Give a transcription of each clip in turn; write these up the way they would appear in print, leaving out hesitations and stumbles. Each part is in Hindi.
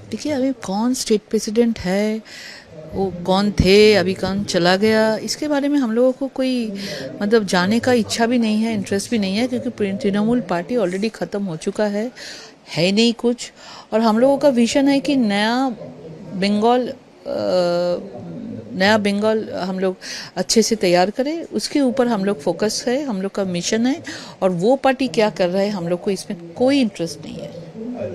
देखिए, अभी कौन स्टेट प्रेसिडेंट है, वो कौन थे, अभी कौन चला गया, इसके बारे में हम लोगों को कोई मतलब जानने का इच्छा भी नहीं है, इंटरेस्ट भी नहीं है, क्योंकि तृणमूल पार्टी ऑलरेडी ख़त्म हो चुका है नहीं कुछ। और हम लोगों का विजन है कि बंगाल नया बंगाल हम लोग अच्छे से तैयार करें, उसके ऊपर हम लोग फोकस है, हम लोग का मिशन है। और वो पार्टी क्या कर रहा है, हम लोग को इसमें कोई इंटरेस्ट नहीं है।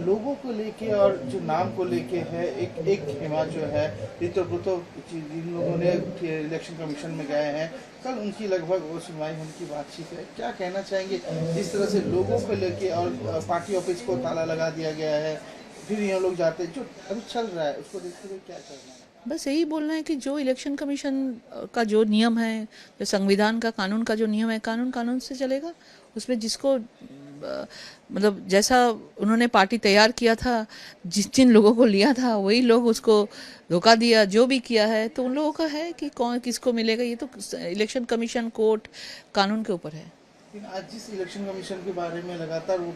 लोगों को लेके और जो नाम को लेके है, एक एक खेमा जो है ऋतु तो जिन लोगों ने इलेक्शन कमीशन में गए हैं, कल उनकी लगभग वो सुनवाई होने की बातचीत है। क्या कहना चाहेंगे जिस तरह से लोगों को लेके और पार्टी ऑफिस को ताला लगा दिया गया है, फिर ये लोग जाते हैं, जो अभी चल रहा है उसको देखते हुए क्या करना है? बस यही बोलना है कि जो इलेक्शन कमीशन का जो नियम है, जो संविधान का कानून का जो नियम है, कानून से चलेगा। उसमें जिसको मतलब जैसा उन्होंने पार्टी तैयार किया था, जिन लोगों को लिया था वही लोग उसको धोखा दिया, जो भी किया है, तो उन लोगों का है कि कौन किसको मिलेगा, ये तो इलेक्शन कमीशन कोर्ट कानून के ऊपर है। लेकिन आज जिस इलेक्शन कमीशन के बारे में लगातार वो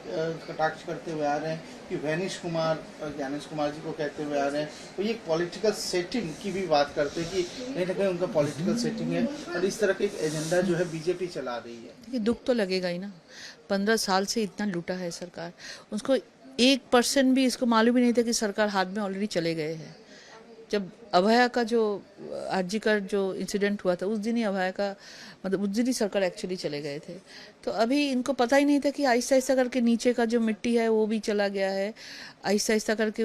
कटाक्ष करते हुए आ रहे हैं कि वैनिश कुमार और ज्ञानेश कुमार जी को कहते हुए आ रहे हैं, तो ये पॉलिटिकल सेटिंग की भी बात करते हैं कि कहीं ना कहीं उनका पॉलिटिकल सेटिंग है और इस तरह का एक एजेंडा जो है बीजेपी चला रही है। देखिए, दुख तो लगेगा ही ना। 15 साल से इतना लूटा है सरकार, उसको 1% भी इसको मालूम ही नहीं था कि सरकार हाथ में ऑलरेडी चले गए हैं। जब अभया का जो आरजी का जो इंसिडेंट हुआ था, उस दिन ही अभया का मतलब उस दिन ही सरकार एक्चुअली चले गए थे। तो अभी इनको पता ही नहीं था कि आहिस्ता आहिस्ता करके नीचे का जो मिट्टी है वो भी चला गया है, आहिस्ता आहिस्ता करके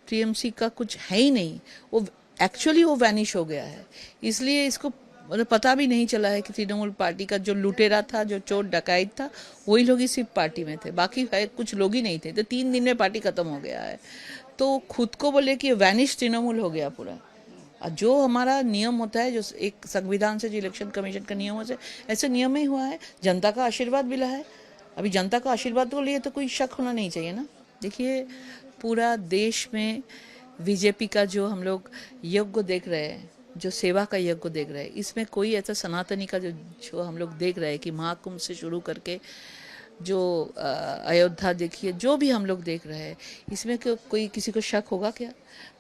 टीएमसी का कुछ है ही नहीं, वो एक्चुअली वो वैनिश हो गया है। इसलिए इसको मतलब पता भी नहीं चला है कि तृणमूल पार्टी का जो लुटेरा था, जो चोर डकैत था, वही लोग ही सिर्फ पार्टी में थे, बाकी कुछ लोग ही नहीं थे। तो 3 दिन में पार्टी खत्म हो गया है, तो खुद को बोले कि वैनिश तृणमूल हो गया पूरा। और जो हमारा नियम होता है, जो एक संविधान से, जो इलेक्शन कमीशन का नियम होता है, ऐसे नियम ही हुआ है। जनता का आशीर्वाद मिला है, अभी जनता का आशीर्वाद को लिए तो कोई शक होना नहीं चाहिए ना। देखिए, पूरा देश में बीजेपी का जो हम लोग यज्ञ देख रहे हैं, जो सेवा का यज्ञ देख रहे हैं, इसमें कोई ऐसा सनातनी का जो हम लोग देख रहे हैं कि महाकुंभ से शुरू करके जो अयोध्या देखिए, जो भी हम लोग देख रहे हैं, इसमें कोई किसी को शक होगा क्या?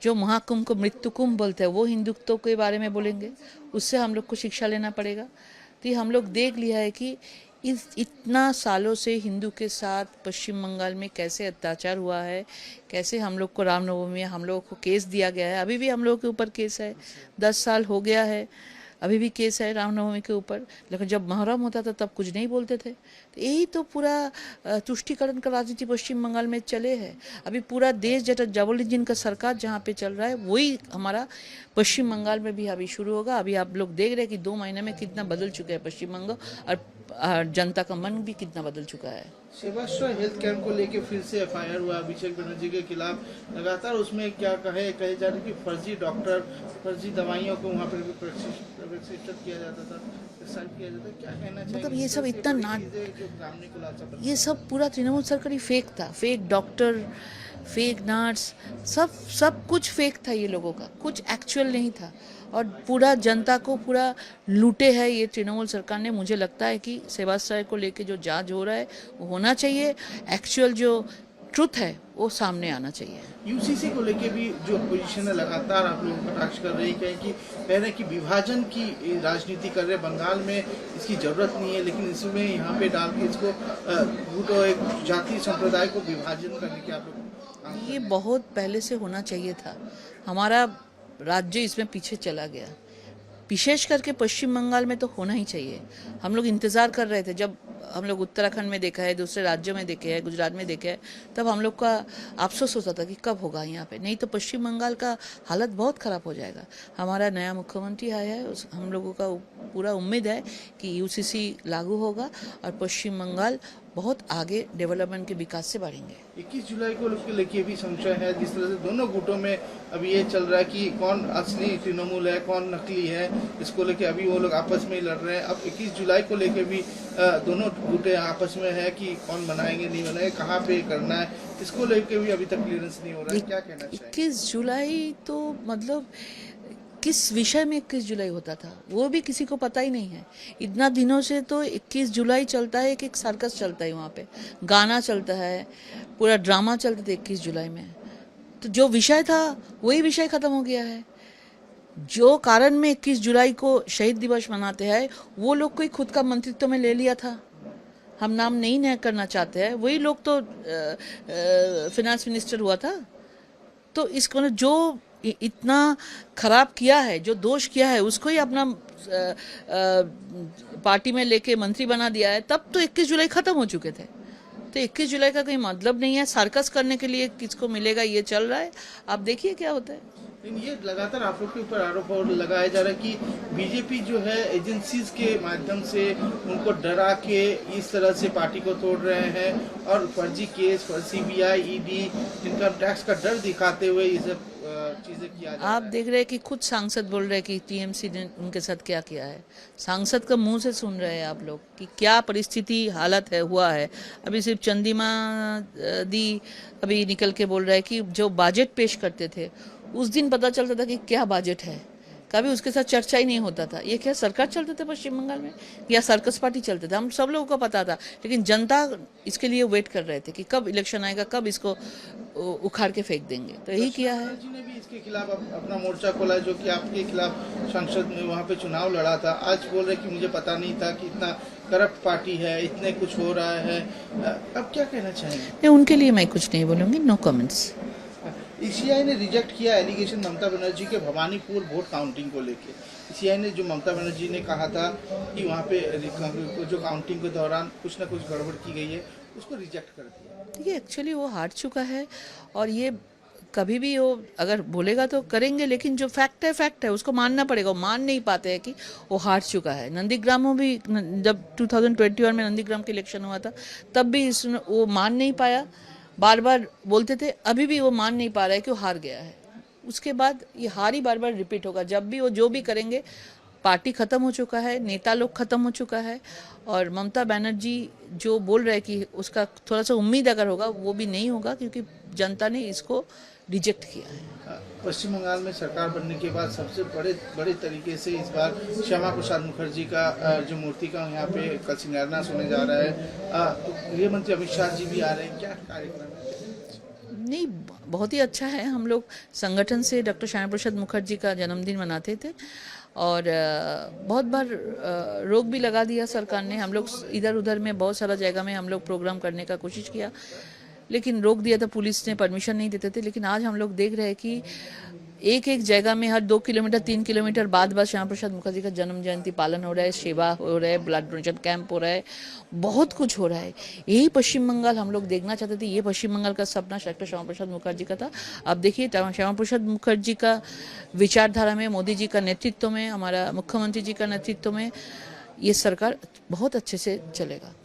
जो महाकुंभ को मृत्यु कुंभ बोलते हैं, वो हिंदुत्व के बारे में बोलेंगे, उससे हम लोग को शिक्षा लेना पड़ेगा। तो ये हम लोग देख लिया है कि इतना सालों से हिंदू के साथ पश्चिम बंगाल में कैसे अत्याचार हुआ है, कैसे हम लोग को रामनवमी में हम लोगों को केस दिया गया है, अभी भी हम लोगों के ऊपर केस है। 10 साल हो गया है, अभी भी केस है रामनवमी के ऊपर। लेकिन जब मुहर्रम होता था तब कुछ नहीं बोलते थे। तो यही तो पूरा तुष्टीकरण का राजनीति पश्चिम बंगाल में चले है। अभी पूरा देश जब डबल इंजन का सरकार जहाँ पे चल रहा है, वही हमारा पश्चिम बंगाल में भी अभी शुरू होगा। अभी आप लोग देख रहे हैं कि 2 महीने में कितना बदल चुका है पश्चिम बंगाल, और जनता का मन भी कितना बदल चुका है। सेवाश्रय हेल्थ कैंप को लेके फिर से एफआईआर हुआ अभिषेक बनर्जी के खिलाफ। लगातार उसमें क्या कहे जा रहे कि फर्जी डॉक्टर, फर्जी दवाइयों को वहाँ पर प्रशिक्षित किया जाता था, प्रिस्क्राइब किया जाता था। क्या कहना चाहिए? मतलब ये सब इतना जो सामने खुलासा बना, ये सब पूरा तृणमूल सरकार ही फेक था। फेक डॉक्टर, फेक नर्स, सब कुछ फेक था। ये लोगों का कुछ एक्चुअल नहीं था, और पूरा जनता को पूरा लूटे है ये तृणमूल सरकार ने। मुझे लगता है कि सेवाश्रय को लेके जो जांच हो रहा है वो होना चाहिए, एक्चुअल जो ट्रुथ है वो सामने आना चाहिए। यूसीसी को लेके भी जो पोजीशन है, लगातार आप लोग कटाक्ष कर रहे हैं कि कह रहे हैं कि विभाजन की राजनीति कर रहे हैं, बंगाल में इसकी जरूरत नहीं है, लेकिन इसमें यहाँ पे डाल के इसको एक जाति संप्रदाय को विभाजन करने की आप लोग। ये बहुत पहले से होना चाहिए था। हमारा राज्य इसमें पीछे चला गया, विशेष करके पश्चिम बंगाल में तो होना ही चाहिए। हम लोग इंतज़ार कर रहे थे, जब हम लोग उत्तराखंड में देखा है, दूसरे राज्यों में देखे हैं, गुजरात में देखे हैं, तब हम लोग का अफसोस होता था कि कब होगा यहाँ पे। नहीं तो पश्चिम बंगाल का हालत बहुत ख़राब हो जाएगा। हमारा नया मुख्यमंत्री आया है, हम लोगों का पूरा उम्मीद है कि यूसीसी लागू होगा और पश्चिम बंगाल बहुत आगे डेवलपमेंट के विकास से बढ़ेंगे। 21 जुलाई को लेके भी संशय है, जिस तरह से दोनों गुटों में अभी ये चल रहा है कि कौन असली तृणमूल है, कौन नकली है, इसको लेके अभी वो लोग आपस में ही लड़ रहे हैं। अब 21 जुलाई को लेके भी दोनों गुटे आपस में है कि कौन बनाएंगे, नहीं बनाएंगे, कहाँ पे करना है, इसको लेके भी अभी तक क्लियरेंस नहीं हो रहा है। क्या कहना चाहिए? 21 जुलाई तो मतलब किस विषय में 21 जुलाई होता था वो भी किसी को पता ही नहीं है। इतना दिनों से तो 21 जुलाई चलता है कि एक सर्कस चलता है, वहाँ पे गाना चलता है, पूरा ड्रामा चलता था 21 जुलाई में। तो जो विषय था वही विषय खत्म हो गया है। जो कारण में 21 जुलाई को शहीद दिवस मनाते हैं वो लोग कोई खुद का मंत्रित्व में ले लिया था। हम नाम नहीं करना चाहते हैं, वही लोग तो फिनेंस मिनिस्टर हुआ था। तो इसको मतलब जो इतना खराब किया है, जो दोष किया है, उसको ही अपना पार्टी में लेके मंत्री बना दिया है। तब तो 21 जुलाई खत्म हो चुके थे। तो 21 जुलाई का कोई मतलब नहीं है। सर्कस करने के लिए किसको मिलेगा ये चल रहा है। आप देखिए क्या होता है। लेकिन ये लगातार आप लोग के ऊपर आरोप और लगाया जा रहा है कि बीजेपी जो है एजेंसीज के माध्यम से उनको डरा के इस तरह से पार्टी को तोड़ रहे हैं और फर्जी case, CBI, ED, income tax का डर दिखाते हुए ये सब चीजें किया जा रहा है। आप देख रहे हैं कि खुद सांसद बोल रहे हैं कि टीएमसी ने उनके साथ क्या किया है। सांसद का मुंह से सुन रहे हैं आप लोग कि क्या परिस्थिति हालत है हुआ है। अभी सिर्फ चंदिमा दी अभी निकल के बोल रहा है कि जो बजट पेश करते थे उस दिन पता चलता था कि क्या बजट है, कभी उसके साथ चर्चा ही नहीं होता था। ये क्या सरकार चलते थे पश्चिम बंगाल में या सर्कस पार्टी चलते थे, हम सब लोगों को पता था। लेकिन जनता इसके लिए वेट कर रहे थे कि कब इलेक्शन आएगा, कब इसको उखाड़ के फेंक देंगे। तो यही किया है। जी ने भी इसके खिलाफ अपना मोर्चा खोला जो कि आपके खिलाफ संसद में वहाँ पे चुनाव लड़ा था। आज बोल रहे कि मुझे पता नहीं था कि इतना करप्ट पार्टी है, इतने कुछ हो रहा है। अब क्या कहना चाहेंगे? उनके लिए मैं कुछ नहीं बोलूंगी, नो कमेंट्स। सीआई ने रिजेक्ट किया एलिगेशन ममता बनर्जी के भवानीपुर वोट काउंटिंग को लेके। सीआई ने जो ममता बनर्जी ने कहा था कि वहाँ पे जो काउंटिंग के दौरान कुछ ना कुछ गड़बड़ की गई है, उसको रिजेक्ट कर दिया। देखिए एक्चुअली वो हार चुका है और ये कभी भी वो अगर बोलेगा तो करेंगे, लेकिन जो फैक्ट है उसको मानना पड़ेगा। वो मान नहीं पाते हैं कि वो हार चुका है। नंदीग्राम में भी जब 2021 में नंदीग्राम के इलेक्शन हुआ था तब भी वो मान नहीं पाया, बार बार बोलते थे। अभी भी वो मान नहीं पा रहा है कि वो हार गया है। उसके बाद ये हार ही बार बार रिपीट होगा। जब भी वो जो भी करेंगे, पार्टी खत्म हो चुका है, नेता लोग खत्म हो चुका है और ममता बनर्जी जो बोल रहे हैं कि उसका थोड़ा सा उम्मीद अगर होगा वो भी नहीं होगा क्योंकि जनता ने इसको रिजेक्ट किया है। पश्चिम बंगाल में सरकार बनने के बाद सबसे बड़े तरीके से इस बार श्यामा प्रसाद मुखर्जी का जो मूर्ति का यहाँ पे कल शिलान्यास होने जा रहा है। तो गृह मंत्री अमित शाह जी भी आ रहे हैं, क्या कार्यक्रम है? नहीं, बहुत ही अच्छा है। हम लोग संगठन से डॉक्टर श्यामा प्रसाद मुखर्जी का जन्मदिन मनाते थे और बहुत बार रोक भी लगा दिया सरकार ने। हम लोग इधर उधर में बहुत सारा जगह में हम लोग प्रोग्राम करने का कोशिश किया, लेकिन रोक दिया था, पुलिस ने परमिशन नहीं देते थे। लेकिन आज हम लोग देख रहे हैं कि एक एक जगह में हर 2 किलोमीटर 3 किलोमीटर बाद श्यामा प्रसाद मुखर्जी का जन्म जयंती पालन हो रहा है, सेवा हो रहा है, ब्लड डोनेशन कैंप हो रहा है, बहुत कुछ हो रहा है। यही पश्चिम बंगाल हम लोग देखना चाहते थे। ये पश्चिम बंगाल का सपना डॉक्टर श्यामा प्रसाद मुखर्जी का था। अब देखिए श्यामा प्रसाद मुखर्जी का विचारधारा में, मोदी जी का नेतृत्व में, हमारा मुख्यमंत्री जी का नेतृत्व में ये सरकार बहुत अच्छे से चलेगा।